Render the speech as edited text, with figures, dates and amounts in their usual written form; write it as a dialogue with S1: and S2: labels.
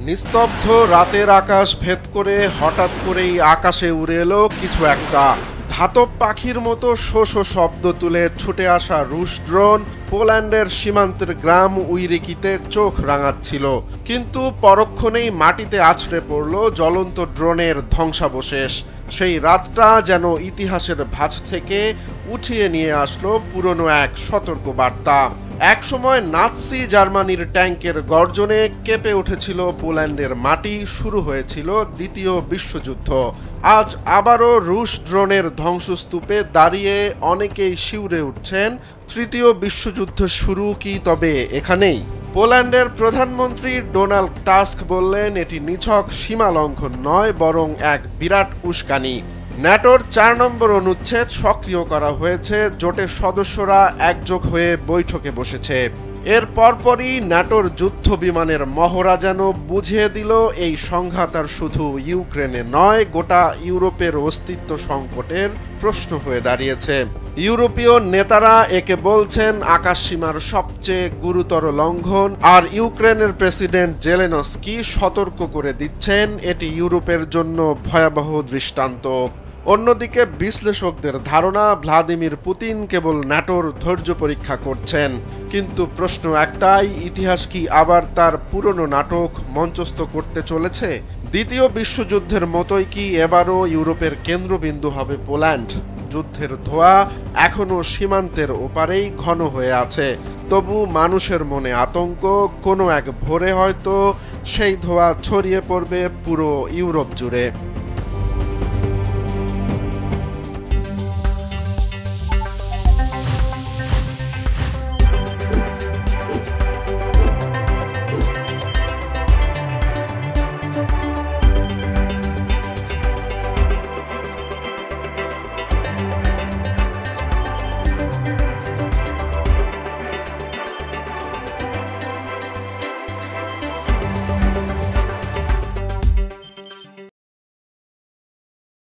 S1: নিস্তব্ধ রাতের আকাশ ভেদ করে হঠাৎ করেই আকাশে উড়ে এলো কিছু একটা ধাতব পাখির মতো শো শো শব্দ তুলে ছুটে আসা রুশ ড্রোন পোল্যান্ডের সীমান্তের গ্রাম উইরিকিতে চোখ রাঙাচ্ছিল, কিন্তু পরক্ষণেই মাটিতে আছড়ে পড়ল জ্বলন্ত ড্রোনের ধ্বংসাবশেষ। সেই রাতটা যেন ইতিহাসের ভাঁজ থেকে উঠিয়ে নিয়ে আসলো পুরনো এক সতর্ক বার্তা। একসময় নাৎসি জার্মানির ট্যাঙ্কের গর্জনে কেঁপে উঠেছিল পোল্যান্ডের মাটি, শুরু হয়েছিল দ্বিতীয় বিশ্বযুদ্ধ। আজ আবারও রুশ ড্রোনের ধ্বংসস্তূপে দাঁড়িয়ে অনেকেই শিউরে উঠছেন, তৃতীয় বিশ্বযুদ্ধ শুরু কি তবে এখানেই? পোল্যান্ডের প্রধানমন্ত্রী ডোনাল্ড টাস্ক বললেন, এটি নিছক সীমা লঙ্ঘন নয়, বরং এক বিরাট উস্কানি। ন্যাটোর ৪ নম্বর অনুচ্ছেদ সক্রিয় করা হয়েছে, জোটের সদস্যরা একযোগ হয়ে বৈঠকে বসেছে। এর পরপরই ন্যাটোর যুদ্ধ বিমানের মহড়া যেন বুঝিয়ে দিল এই সংঘাত আর শুধু ইউক্রেনে নয়, গোটা ইউরোপের অস্তিত্ব সংকটের প্রশ্ন হয়ে দাঁড়িয়েছে। ইউরোপীয় নেতারা একে বলছেন আকাশসীমার সবচেয়ে গুরুতর লঙ্ঘন, আর ইউক্রেনের প্রেসিডেন্ট জেলেনস্কি সতর্ক করে দিচ্ছেন এটি ইউরোপের জন্য ভয়াবহ দৃষ্টান্ত। অন্যদিকে বিশ্লেষকদের ধারণা ভ্লাদিমির পুতিন কেবল ন্যাটোর ধৈর্য পরীক্ষা করছেন। কিন্তু প্রশ্ন একটাই, ইতিহাস কি আবার তার পুরনো নাটক মঞ্চস্থ করতে চলেছে? দ্বিতীয় বিশ্বযুদ্ধের মতোই কি এবারও ইউরোপের কেন্দ্রবিন্দু হবে পোল্যান্ড? যুদ্ধের ধোঁয়া এখনো সীমান্তের ওপারেই ঘন হয়ে আছে, তবু মানুষের মনে আতঙ্ক, কোনো এক ভোরে হয়তো সেই ধোঁয়া ছড়িয়ে পড়বে পুরো ইউরোপ জুড়ে।